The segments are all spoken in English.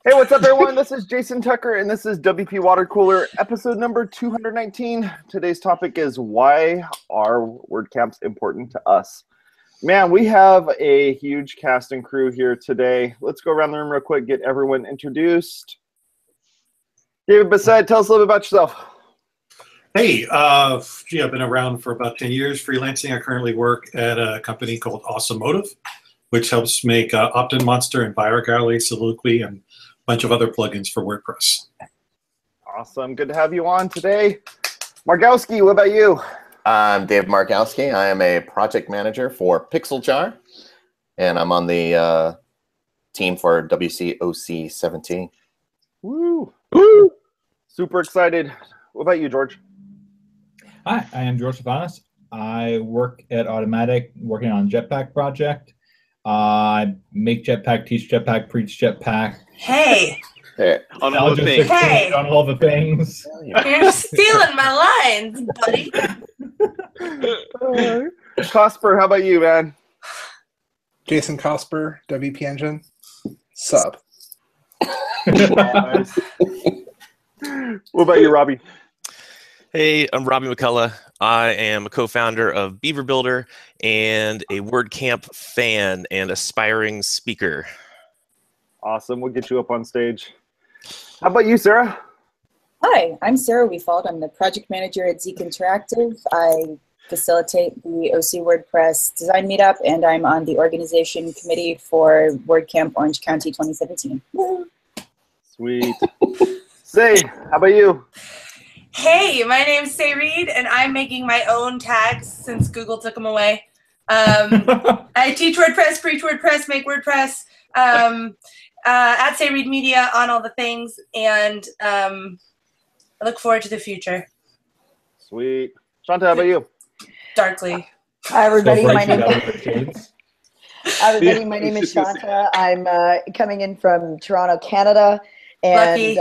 Hey, what's up, everyone? This is Jason Tucker, and this is WP Watercooler, episode number 219. Today's topic is why are WordCamps important to us? Man, we have a huge cast and crew here today. Let's go around the room real quick, get everyone introduced. David Bassett, tell us a little bit about yourself. Hey, I've been around for about 10 years freelancing. I currently work at a company called Automotive, which helps make Opt-in Monster and Buyer Gallery, Soliloquy, and a bunch of other plugins for WordPress. Awesome. Good to have you on today. Margowski, what about you? I'm Dave Margowski. I am a project manager for PixelJar, and I'm on the team for WCOC 17. Woo! Woo! Super excited. What about you, George? Hi, I am George Stefanis. I work at Automatic, working on Jetpack project. I make Jetpack, teach Jetpack, preach Jetpack. Hey! On all the things. Hey! On all the things. You're stealing my lines, buddy. Cosper, how about you, man? Jason Cosper, WP Engine. Sub. Nice. What about you, Robbie? Hey, I'm Robbie McCullough. I am a co-founder of Beaver Builder and a WordCamp fan and aspiring speaker. Awesome. We'll get you up on stage. How about you, Sarah? Hi, I'm Sarah Weefald. I'm the project manager at Zeek Interactive. I facilitate the OC WordPress design meetup, and I'm on the organization committee for WordCamp Orange County 2017. Sweet. Say, how about you? Hey, my name's Say Reed, and I'm making my own tags since Google took them away. I teach WordPress, preach WordPress, make WordPress, at Say Reed Media on all the things, and I look forward to the future. Sweet. Shanta, how about you? Darkly. Hi, everybody. My name is Shanta. I'm coming in from Toronto, Canada. And, lucky.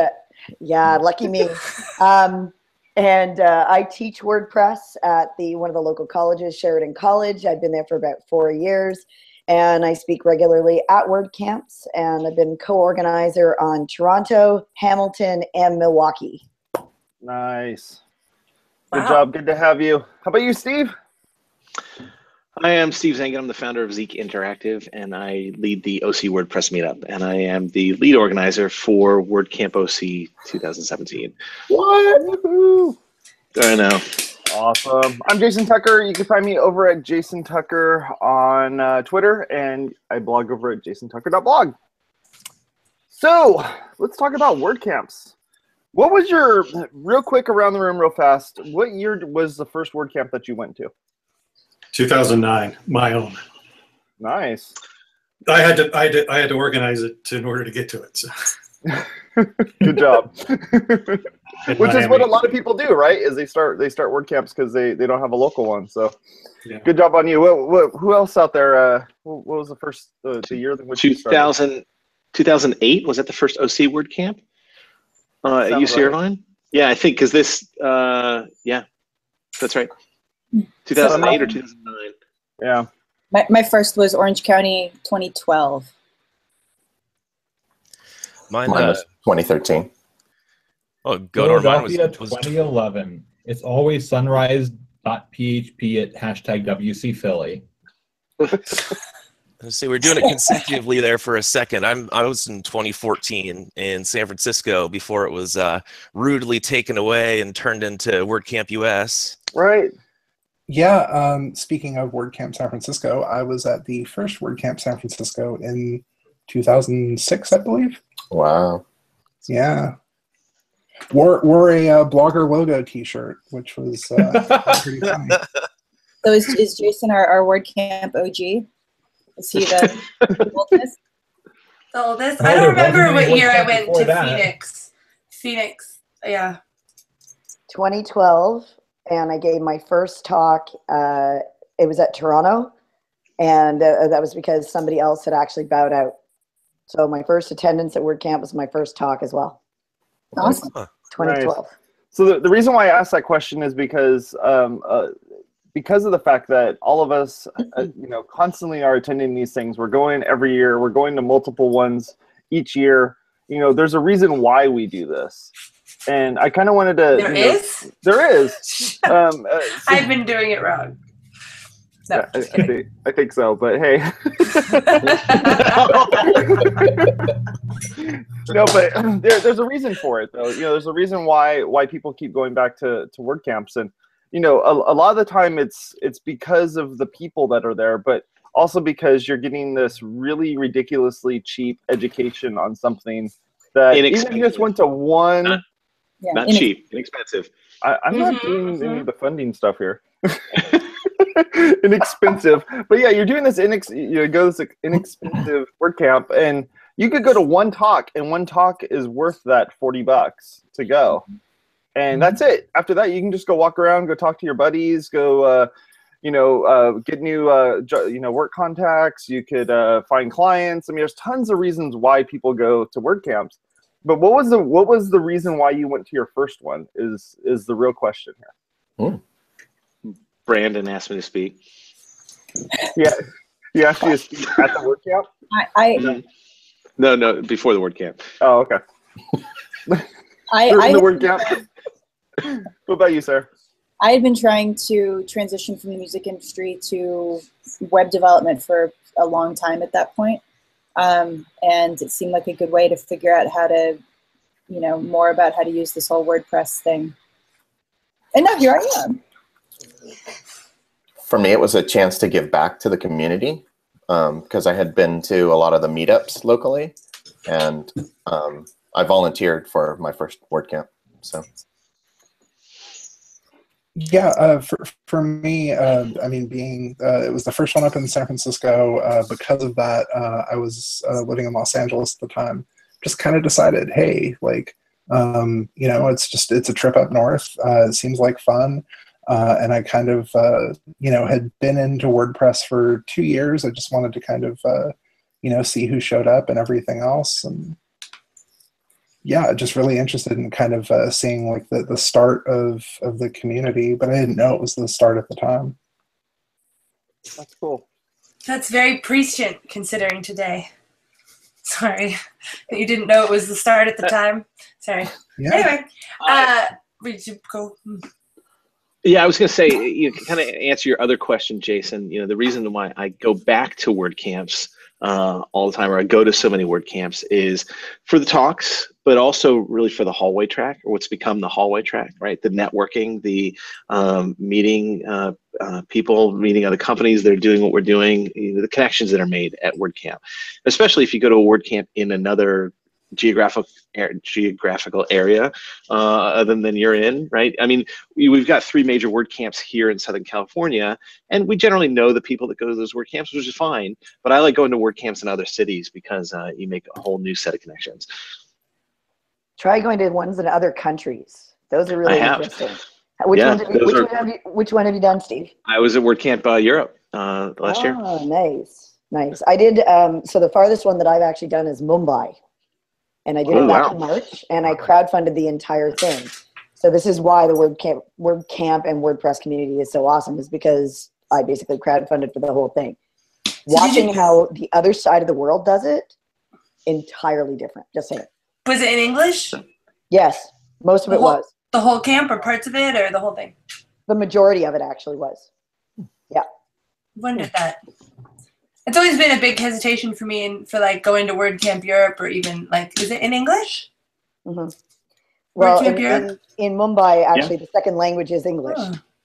Yeah, lucky me. I teach WordPress at one of the local colleges, Sheridan College. I've been there for about 4 years, and I speak regularly at WordCamps, and I've been co-organizer on Toronto, Hamilton, and Milwaukee. Nice. Good Wow. job. Good to have you. How about you, Steve? I am Steve Zangen. I'm the founder of Zeek Interactive, and I lead the OC WordPress meetup, and I am the lead organizer for WordCamp OC 2017. What? Woohoo! I know. Awesome. I'm Jason Tucker. You can find me over at Jason Tucker on Twitter, and I blog over at jasontucker.blog. So let's talk about WordCamps. What was your, real quick around the room real fast, what year was the first WordCamp that you went to? 2009, my own. Nice. I had to organize it in order to get to it. So. Good job. Which is what a lot of people do, right? Is they start WordCamps because they don't have a local one. So, yeah. Good job on you. Who else out there? What was the first the year in which you started? 2008 was that the first OC WordCamp at UC Irvine? Yeah, I think because this. Yeah, that's right. 2008 or 2009. Yeah. My first was Orange County 2012. Mine was 2013. Oh, good. Mine was 2011. It's always sunrise.php at #WC Philly. Let's see, we're doing it consecutively there for a second. I was in 2014 in San Francisco before it was rudely taken away and turned into WordCamp US. Right. Yeah, speaking of WordCamp San Francisco, I was at the first WordCamp San Francisco in 2006, I believe. Wow. Yeah. Wore a blogger logo T-shirt, which was pretty funny. So is Jason our WordCamp OG? Is he the oldest? The oldest? I don't remember what year I went to Phoenix. Phoenix, yeah. 2012. And I gave my first talk, it was at Toronto, and that was because somebody else had actually bowed out. So my first attendance at WordCamp was my first talk as well. Awesome. 2012. Nice. So the reason why I asked that question is because of the fact that all of us, constantly are attending these things. We're going every year. We're going to multiple ones each year. you know, there's a reason why we do this. And I kind of wanted to. There is? There is. I've been doing it wrong. No, yeah, I think so, but hey. No, but there's a reason for it, though. You know, there's a reason why people keep going back to WordCamps, and you know, a lot of the time it's because of the people that are there, but also because you're getting this really ridiculously cheap education on something that even if you just went to one. Not cheap, inexpensive. I'm not doing any of the funding stuff here. Inexpensive, but yeah, you're doing this inexpensive WordCamp, and you could go to one talk, and one talk is worth that $40 to go, and that's it. After that, you can just go walk around, go talk to your buddies, go, get new, work contacts. You could find clients. I mean, there's tons of reasons why people go to WordCamps. But what was the reason why you went to your first one? Is the real question here. Brandon asked me to speak. Yeah, he asked you to speak at the WordCamp? No, before the WordCamp. Oh, okay. I the WordCamp. What about you, Sarah? I had been trying to transition from the music industry to web development for a long time at that point. And it seemed like a good way to figure out how to, more about how to use this whole WordPress thing. And now here I am. For me, it was a chance to give back to the community because I had been to a lot of the meetups locally, and I volunteered for my first WordCamp. So. Yeah, for me, I mean, it was the first one up in San Francisco. Because of that, I was living in Los Angeles at the time. Just kind of decided, hey, it's a trip up north. It seems like fun. And I kind of, had been into WordPress for 2 years. I just wanted to kind of, see who showed up and everything else. And yeah, just really interested in kind of seeing like the start of the community, but I didn't know it was the start at the time. That's cool. That's very prescient considering today. Sorry that you didn't know it was the start at the time. Sorry. Yeah. Anyway, we should go. Yeah, I was going to say, kind of answer your other question, Jason. The reason why I go back to WordCamps all the time, or I go to so many WordCamps, is for the talks, but also really for the hallway track, or what's become the hallway track, right? The networking, the meeting people, meeting other companies that are doing what we're doing, the connections that are made at WordCamp. Especially if you go to a WordCamp in another geographical area other than you're in, right? I mean, we've got 3 major WordCamps here in Southern California, and we generally know the people that go to those WordCamps, which is fine. But I like going to WordCamps in other cities because you make a whole new set of connections. Try going to ones in other countries. Those are really interesting. Which one have you done, Steve? I was at WordCamp Europe last year. Oh, nice. I did. So the farthest one that I've actually done is Mumbai. And I did it back in March, and I crowdfunded the entire thing. So this is why the WordCamp and WordPress community is so awesome, is because I basically crowdfunded for the whole thing. Watching how the other side of the world does it, entirely different. Just saying. Was it in English? Yes, most of it was. The whole camp, or parts of it, or the whole thing? The majority of it actually was. Yeah. Wondered that. It's always been a big hesitation for me for like going to WordCamp Europe, or even like, is it in English? Mm-hmm. Well, in Mumbai, actually, the second language is English.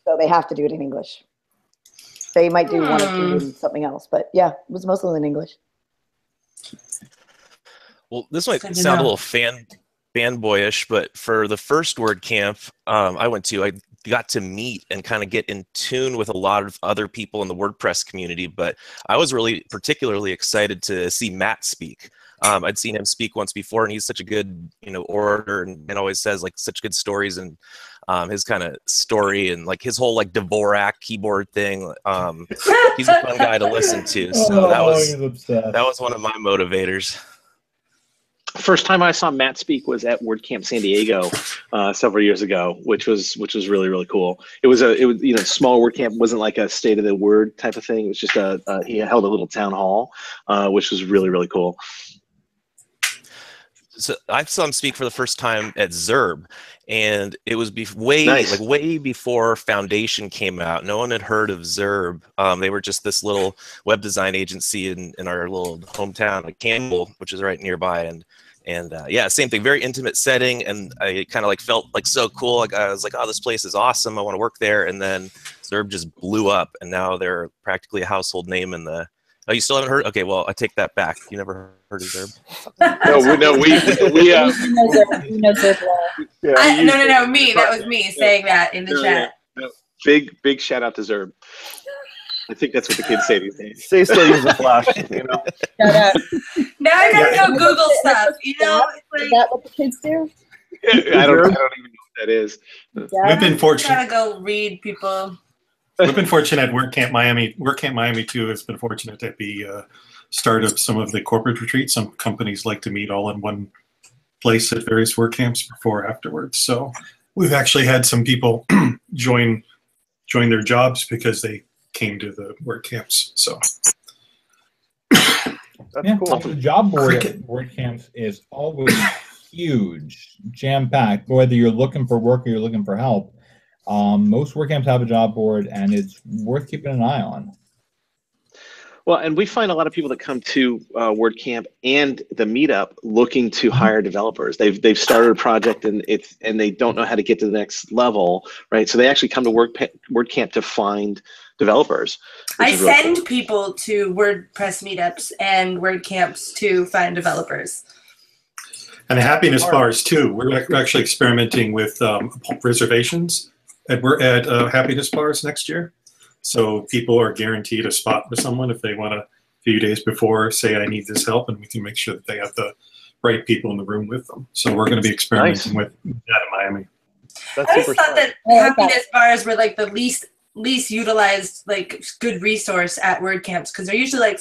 So they have to do it in English. They might do one or two in something else, but yeah, it was mostly in English. Well, this might sound a little fanboyish, but for the first WordCamp I went to, I got to meet and kind of get in tune with a lot of other people in the WordPress community, but I was really particularly excited to see Matt speak. I'd seen him speak once before, and he's such a good, orator, and always says like such good stories, and his kind of story and like his whole like Dvorak keyboard thing. He's a fun guy to listen to. So that was one of my motivators. First time I saw Matt speak was at WordCamp San Diego several years ago, which was really, really cool. It was small WordCamp. It wasn't like a state of the word type of thing. It was just he held a little town hall, which was really, really cool. So I saw him speak for the first time at Zerb, and it was way before Foundation came out. No one had heard of Zerb. They were just this little web design agency in our little hometown, like Campbell, which is right nearby. And yeah, same thing, very intimate setting, and I kind of like felt like so cool. Like I was like, oh, this place is awesome. I want to work there. And then Zerb just blew up, and now they're practically a household name in the. Oh, you still haven't heard? Okay, well, I take that back. You never heard of Zerb? No, we know Zerb well. Yeah, no, me. That was me saying that in the chat. No. Big shout out to Zerb. I think that's what the kids say these days. They still use the Flash, you know. Shout out. Now I gotta go Google stuff. You know, Is that what the kids do? I don't even know what that is. Yeah. We've been fortunate. Gotta go read people. We've been fortunate at WordCamp Miami. WordCamp Miami too has been fortunate to be start of some of the corporate retreats. Some companies like to meet all in one place at various WordCamps before or afterwards. So we've actually had some people join their jobs because they came to the WordCamps. So that's cool. The job board at WordCamps is always huge, jam-packed. Whether you're looking for work or you're looking for help, most WordCamps have a job board, and it's worth keeping an eye on. Well, and we find a lot of people that come to WordCamp and the meetup looking to hire developers. They've started a project and they don't know how to get to the next level, right? So they actually come to WordCamp to find developers. I send people to WordPress meetups and WordCamps to find developers. And the happiness bars too. We're actually experimenting with reservations at happiness bars next year. So people are guaranteed a spot with someone if they want a few days before say, I need this help, and we can make sure that they have the right people in the room with them. So we're going to be experimenting with that in Miami. I always thought that happiness bars were like the least utilized, like good resource at WordCamps, because they're usually like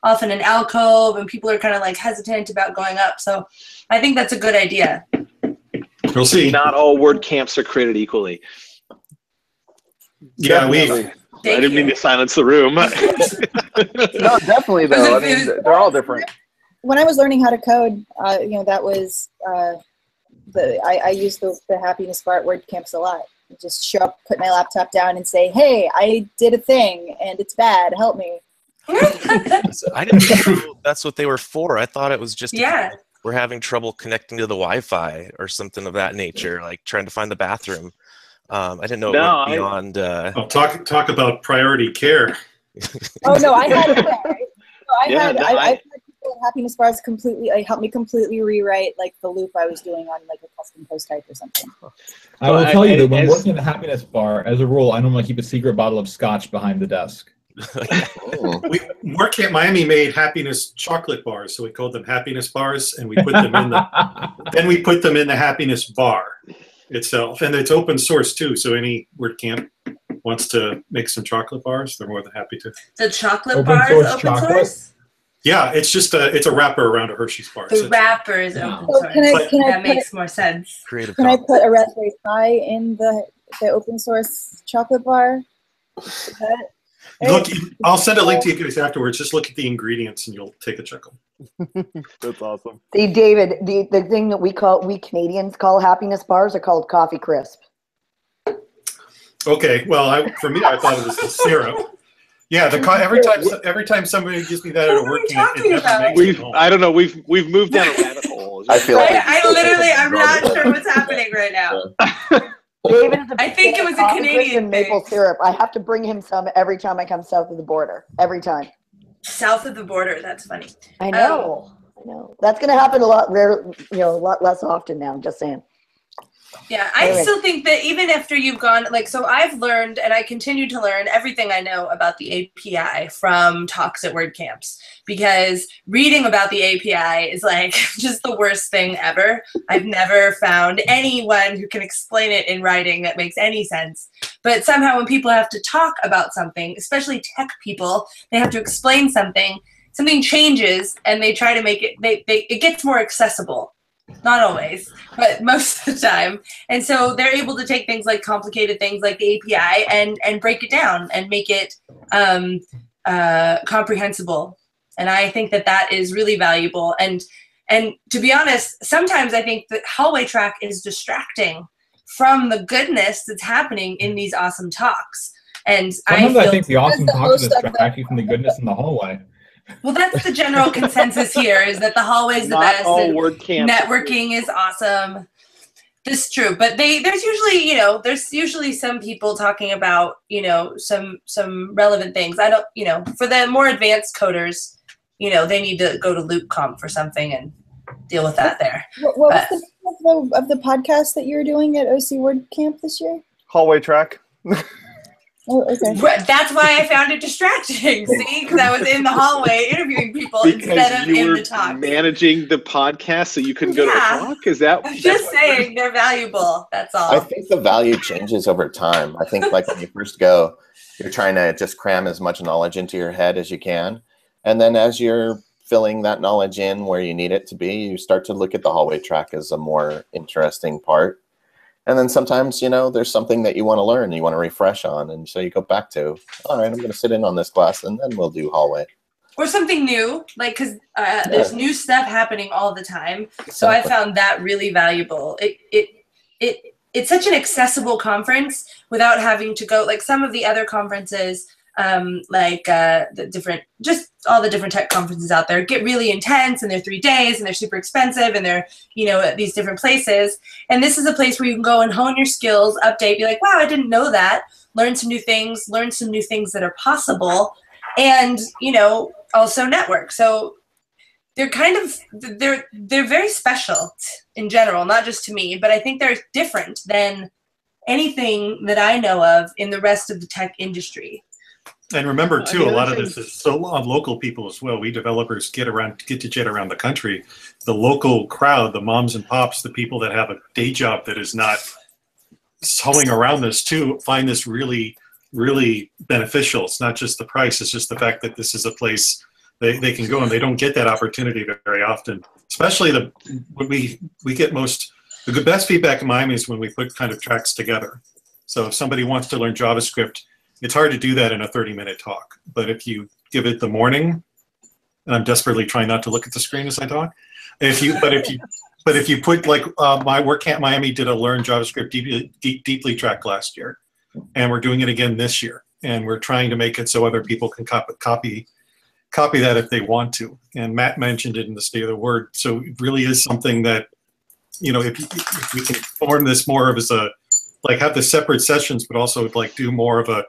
often an alcove and people are kind of like hesitant about going up. So I think that's a good idea. We'll see. Not all WordCamps are created equally. Yeah, I didn't mean to silence the room. No, definitely though. I mean, they're all different. When I was learning how to code, that was I used the happiness bar at WordCamps a lot. I just show up, put my laptop down, and say, "Hey, I did a thing, and it's bad. Help me." I didn't know that's what they were for. I thought it was just we're having trouble connecting to the Wi-Fi or something of that nature, like trying to find the bathroom. I didn't know it went beyond. Talk about priority care. Oh no, I had it. I've had people at happiness bars help me completely rewrite like the loop I was doing on like a custom post type or something. I will tell you that when working at the happiness bar, as a rule, I normally keep a secret bottle of scotch behind the desk. WordCamp Miami made happiness chocolate bars, so we called them happiness bars, and we put them in the happiness bar itself, and it's open source too. So any WordCamp wants to make some chocolate bars, they're more than happy to. The chocolate bar is open source? Yeah, it's just it's a wrapper around a Hershey's bar. The wrapper is open source. That makes more sense. Can I put a Raspberry Pi in the open source chocolate bar? Look, I'll send a link to you guys afterwards. Just look at the ingredients and you'll take a chuckle. That's awesome. See, David, the thing that we Canadians call happiness bars are called coffee crisp. Okay, well, for me, I thought it was the syrup. Yeah, every time somebody gives me that at a WordCamp, it never makes it home. I don't know. We've moved down a rabbit hole. I feel like I'm not sure what's happening right now. David is I think it was a Canadian maple syrup. I have to bring him some every time I come south of the border. Every time. South of the border. That's funny. I know. I know. That's going to happen a lot a lot less often now. I'm just saying. Yeah, I still think that even after you've gone, so I've learned and I continue to learn everything I know about the API from talks at WordCamps, because reading about the API is like just the worst thing ever. I've never found anyone who can explain it in writing that makes any sense. But somehow when people have to talk about something, especially tech people, they have to explain something changes and they try to make it, it gets more accessible. Not always, but most of the time. And so they're able to take things like complicated things like the API and break it down and make it comprehensible. And I think that is really valuable. And And to be honest, sometimes I think the hallway track is distracting from the goodness that's happening in these awesome talks. And sometimes I think the awesome talks distract you from the goodness in the hallway. Well, that's the general consensus here, is that the hallway is the best. All WordCamps. Networking is awesome. This is true, but there's usually some people talking about, some relevant things. I don't, for the more advanced coders, they need to go to LoopComp for something and deal with that there. What was the name of the podcast that you were doing at OC WordCamp this year? Hallway track. Oh, okay. That's why I found it distracting. See, because I was in the hallway interviewing people instead of in the talk. Managing the podcast, so you couldn't go to the talk. Is that? I'm just saying they're valuable. That's all. I think the value changes over time. I think like when you first go, you're trying to just cram as much knowledge into your head as you can, and then as you're filling that knowledge in where you need it to be, you start to look at the hallway track as a more interesting part. And then sometimes, there's something that you want to learn, you want to refresh on. And so you go back to, all right, I'm going to sit in on this class and then we'll do hallway. Or something new, because there's new stuff happening all the time. So I found that really valuable. It's such an accessible conference without having to go, like some of the other conferences, all the different tech conferences out there get really intense, and they're 3 days and they're super expensive, and they're, at these different places. And this is a place where you can go and hone your skills, update, be like, wow, I didn't know that, learn some new things that are possible, and, also network. So they're they're very special in general, not just to me, but I think they're different than anything that I know of in the rest of the tech industry. And remember, too, a lot of this is so local people as well. We developers get to jet around the country. The local crowd, the moms and pops, the people that have a day job that is not hauling around this too, find this really, really beneficial. It's not just the price. It's just the fact that this is a place they can go, and they don't get that opportunity very often. Especially when we get the best feedback in Miami is when we put kind of tracks together. So if somebody wants to learn JavaScript, it's hard to do that in a 30-minute talk. But if you give it the morning, and I'm desperately trying not to look at the screen as I talk. If you put like my WordCamp Miami did a Learn JavaScript Deeply track last year, and we're doing it again this year. And we're trying to make it so other people can copy that if they want to. And Matt mentioned it in the State of the Word. So it really is something that, if we can form this more of as have the separate sessions, but also do more of a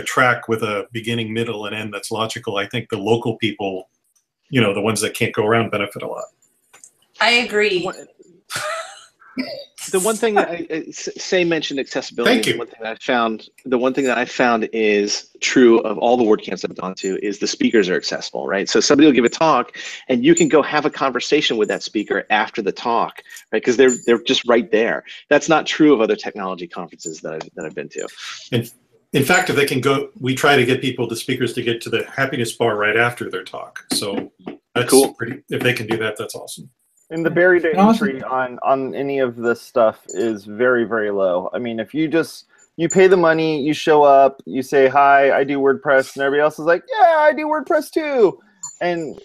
track with a beginning, middle, and end that's logical. I think the local people, the ones that can't go around, benefit a lot. I agree. The one thing that Say mentioned accessibility. Thank you. The one thing that I found is true of all the WordCamps I've gone to is the speakers are accessible, right? So somebody will give a talk, and you can go have a conversation with that speaker after the talk, right? Because they're just right there. That's not true of other technology conferences that I've been to. In fact, if they can go, we try to get the speakers to get to the happiness bar right after their talk. So that's cool. If they can do that, that's awesome. And the barrier to entry on any of this stuff is very, very low. I mean, if you pay the money, you show up, you say, hi, I do WordPress, and everybody else is like, yeah, I do WordPress too. And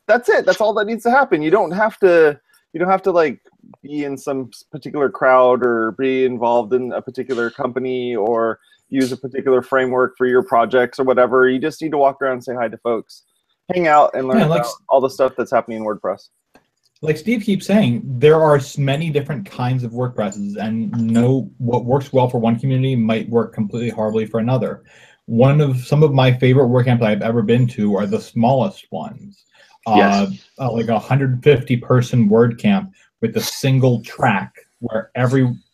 that's it. That's all that needs to happen. You don't have to be in some particular crowd or be involved in a particular company or use a particular framework for your projects or whatever. You just need to walk around and say hi to folks, hang out, and learn about all the stuff that's happening in WordPress. Like Steve keeps saying, there are many different kinds of WordPresses, and what works well for one community might work completely horribly for another. Some of my favorite WordCamps I've ever been to are the smallest ones. Yes. Like a 150-person WordCamp with a single track where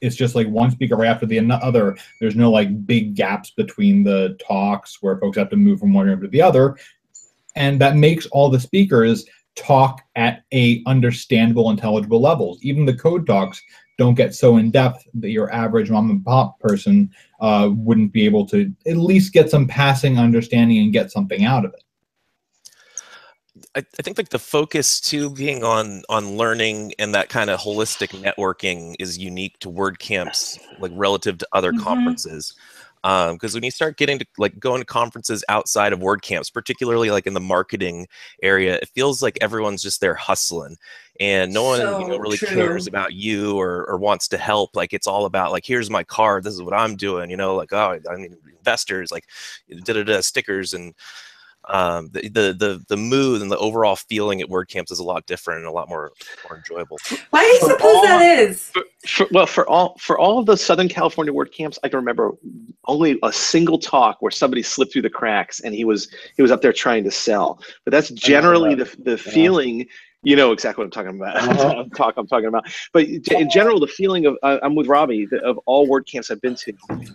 it's just like one speaker right after the other. There's no big gaps between the talks where folks have to move from one room to the other. And that makes all the speakers talk at a understandable, intelligible levels. Even the code talks don't get so in depth that your average mom and pop person wouldn't be able to at least get some passing understanding and get something out of it. I think the focus too being on learning and that kind of holistic networking is unique to WordCamps, relative to other conferences. Because when you start getting to like going to conferences outside of WordCamps, particularly like in the marketing area, it feels like everyone's just there hustling, and no one really cares about you or wants to help. Like it's all about like, here's my card, this is what I'm doing, like, oh, I need investors, like stickers, and the mood and the overall feeling at WordCamps is a lot different and a lot more enjoyable. Why do you suppose that is? For all of the Southern California WordCamps, I can remember only a single talk where somebody slipped through the cracks and he was up there trying to sell. But that's generally the feeling. You know exactly what I'm talking about. I'm talking about. But in general, the feeling of I'm with Robbie of all WordCamps I've been to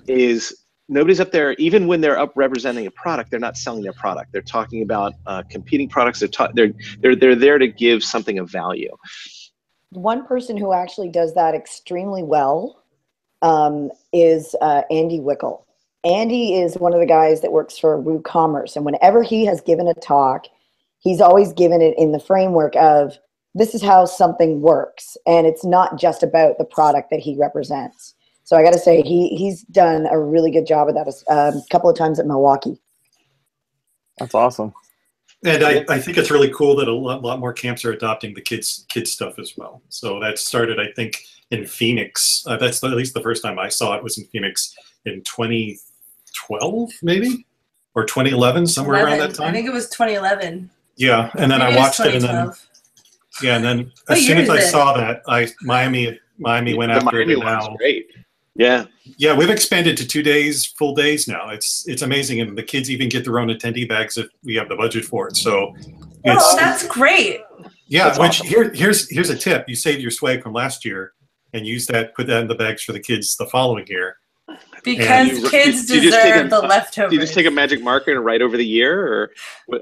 is nobody's up there, even when they're up representing a product, they're not selling their product. They're talking about competing products. They're there to give something of value. One person who actually does that extremely well is Andy Wickel. Andy is one of the guys that works for WooCommerce, and whenever he has given a talk, he's always given it in the framework of this is how something works, and it's not just about the product that he represents. So I got to say, he's done a really good job of that a couple of times at Milwaukee. That's awesome. And I think it's really cool that a lot more camps are adopting the kids stuff as well. So that started, I think, in Phoenix. That's at least the first time I saw it was in Phoenix in 2012, maybe? Or 2011, somewhere around that time. I think it was 2011. Yeah, and then I watched it, and then as soon as I saw that, Miami went after it. And now, great. Yeah. Yeah, we've expanded to 2 days, full days now. It's amazing, and the kids even get their own attendee bags if we have the budget for it. So, that's great. Yeah, that's which awesome. here's a tip: you save your swag from last year and use that, put that in the bags for the kids the following year. Because kids deserve the leftovers. Do you just take a magic marker and write over the year, or?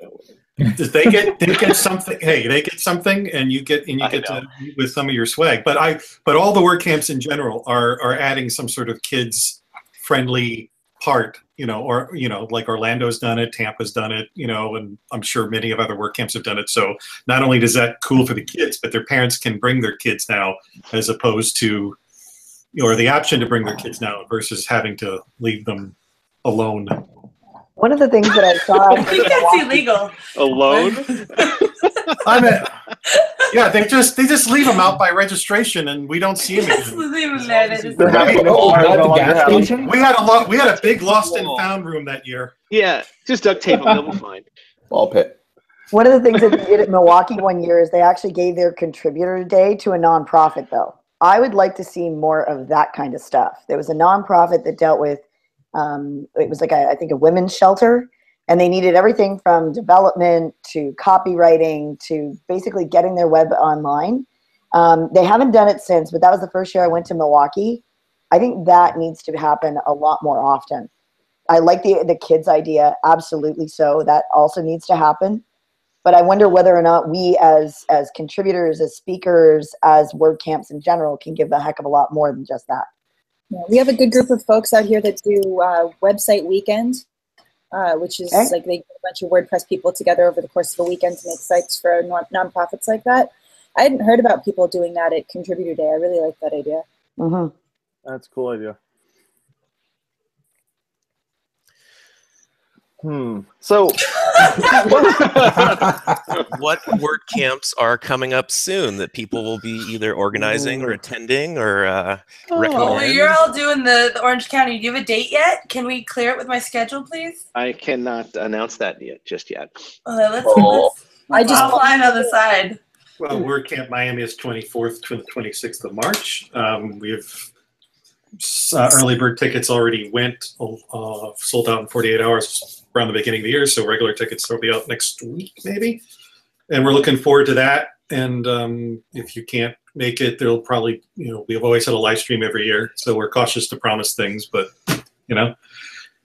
They get something. Hey, they get something, and you get to with some of your swag. But all the WordCamps in general are adding some sort of kids friendly part, or like Orlando's done it, Tampa's done it, and I'm sure many of other WordCamps have done it. So not only is that cool for the kids, but their parents can bring their kids now, as opposed to, or the option to bring their kids now versus having to leave them alone. One of the things that I saw. I think that's illegal. Alone? Yeah, they just leave them out by registration, and we don't see them. Just leave them there. We had a big lost and found room that year. Yeah, just duct tape them, they'll be fine. Ball pit. One of the things that they did at Milwaukee one year is they actually gave their contributor day to a nonprofit, though. I would like to see more of that kind of stuff. There was a nonprofit that dealt with, it was like I think a women's shelter, and they needed everything from development to copywriting to basically getting their web online. They haven't done it since, but that was the first year I went to Milwaukee. I think that needs to happen a lot more often. I like the kids idea, absolutely so. That also needs to happen. But I wonder whether or not we as contributors, as speakers, as WordCamps in general can give a heck of a lot more than just that. Yeah, we have a good group of folks out here that do website weekend, which is like they get a bunch of WordPress people together over the course of a weekend to make sites for nonprofits like that. I hadn't heard about people doing that at Contributor Day. I really like that idea. Mm-hmm. That's a cool idea. So, what WordCamps are coming up soon that people will be either organizing or attending or recommend? Well, you're all doing the Orange County. Do you have a date yet? Can we clear it with my schedule, please? I cannot announce that just yet. Let's I just offline on the side. Well, WordCamp Miami is 24th to the 26th of March. We have early bird tickets already went, sold out in 48 hours around the beginning of the year, so regular tickets will be out next week maybe, and we're looking forward to that. And if you can't make it, there'll probably, we've always had a live stream every year, so we're cautious to promise things, but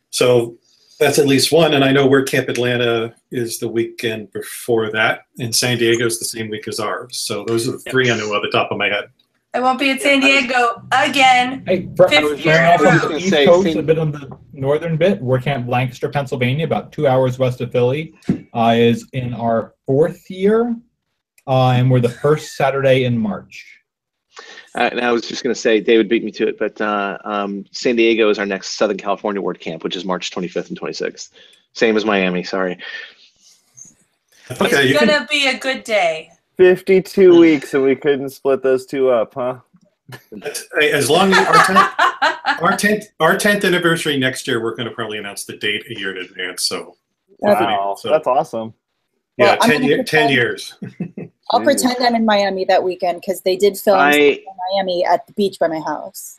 so that's at least one. And I know WordCamp Atlanta is the weekend before that, and San Diego is the same week as ours. So those are the three I know off the top of my head. I won't be at San Diego again. Hey, on the East Coast, a bit on the northern bit, WordCamp Lancaster, Pennsylvania, about 2 hours west of Philly, is in our 4th year, and we're the first Saturday in March. And I was just going to say, David beat me to it, but San Diego is our next Southern California WordCamp, which is March 25th and 26th. Same as Miami, sorry. Okay, It's going to be a good day. 52 weeks, and we couldn't split those two up, huh? As long as our 10th anniversary next year, we're going to probably announce the date a year in advance. So, wow, so that's awesome. Yeah, Well, 10 years. I'll pretend I'm in Miami that weekend because they did film in Miami at the beach by my house.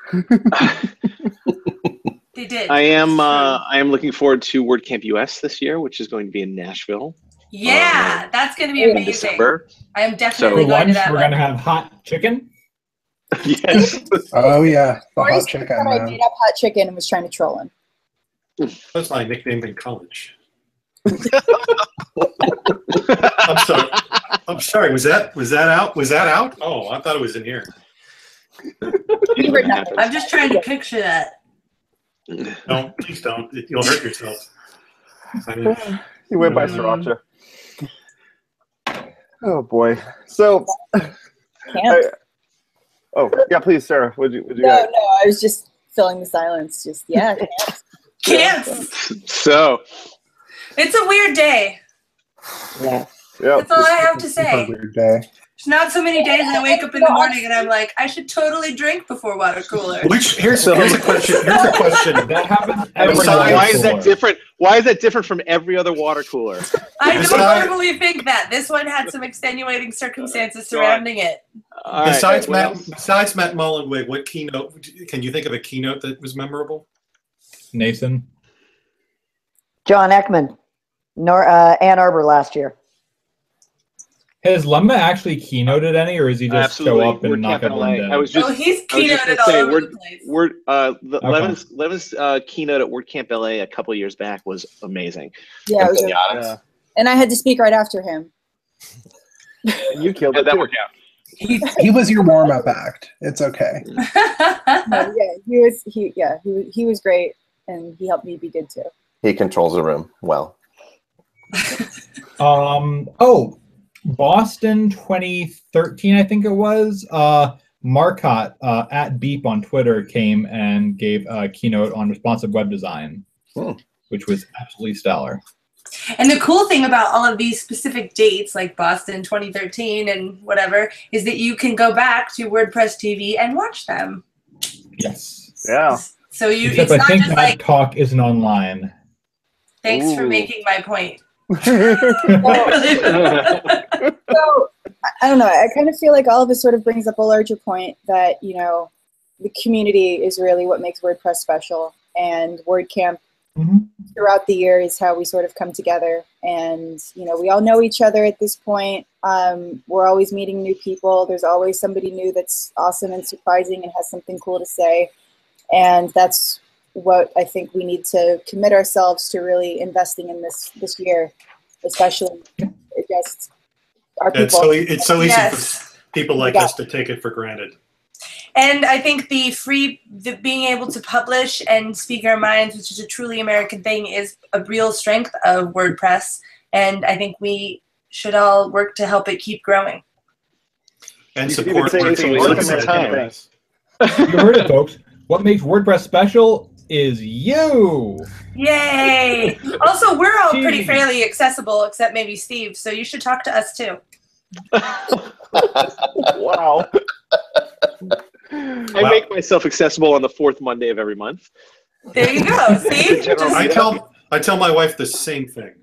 They did. I am looking forward to WordCamp US this year, which is going to be in Nashville. Yeah, that's going to be in amazing. December. I am definitely For going to lunch, that we're one. going to have hot chicken. Yes. Oh yeah, the Corey hot said chicken. that I Man. made up hot chicken and was trying to troll him. That's my nickname in college. I'm sorry. Was that out? Was that out? Oh, I thought it was in here. I'm just trying to picture that. Don't, please don't. You'll hurt yourself. I mean, You went by Sriracha. Oh boy. So. Oh yeah, please, Sarah. Would you? No, I was just filling the silence. Just Camps. So. It's a weird day. Yeah. That's all I have to say. Weird day. There's not so many days I wake up in the morning and I'm like, I should totally drink before water cooler. Here's a question. Here's a question. That happens Why is that different? Why is that different from every other water cooler? I don't normally think that. This one had some extenuating circumstances surrounding it. Besides Matt Mullenweg, what keynote? Can you think of a keynote that was memorable? Nathan. John Ekman, Ann Arbor last year. Has Lemma actually keynoted any, or is he just show up and knock everyone down? He's keynoted all over the place. Levin's keynote at WordCamp LA a couple of years back was amazing. Yeah, it was really and I had to speak right after him. You killed it. That worked out. He was your warm-up act. It's okay. He was great, and he helped me be good too. He controls the room well. Boston 2013, I think it was. Marcotte at Beep on Twitter came and gave a keynote on responsive web design, which was absolutely stellar. And the cool thing about all of these specific dates, like Boston 2013 and whatever, is that you can go back to WordPress TV and watch them. Yes. Yeah. So Except I think that talk isn't online. Thanks for making my point. So I don't know. I kind of feel like all of this sort of brings up a larger point that, you know, the community is really what makes WordPress special, and WordCamp throughout the year is how we sort of come together. And, you know, we all know each other at this point. We're always meeting new people. There's always somebody new that's awesome and surprising and has something cool to say. And that's what I think we need to commit ourselves to really investing in this year, especially just our people. It's so easy for people like us to take it for granted. And I think the being able to publish and speak our minds, which is a truly American thing, is a real strength of WordPress. And I think we should all work to help it keep growing. And support You American things. You heard it, folks. What makes WordPress special is you. Yay! Also, we're all pretty fairly accessible, except maybe Steve, so you should talk to us too. Wow. I make myself accessible on the 4th Monday of every month. There you go. See? I tell my wife the same thing.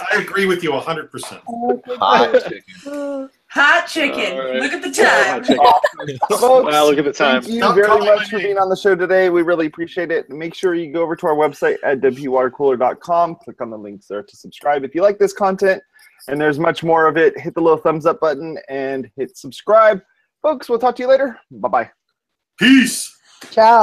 I agree with you 100%. Hot chicken. Right. Look at the time. Folks, look at the time. Thank you very much for being on the show today. We really appreciate it. Make sure you go over to our website at WPwatercooler.com. Click on the links there to subscribe. If you like this content, and there's much more of it, hit the little thumbs up button and hit subscribe. Folks, we'll talk to you later. Bye-bye. Peace. Ciao.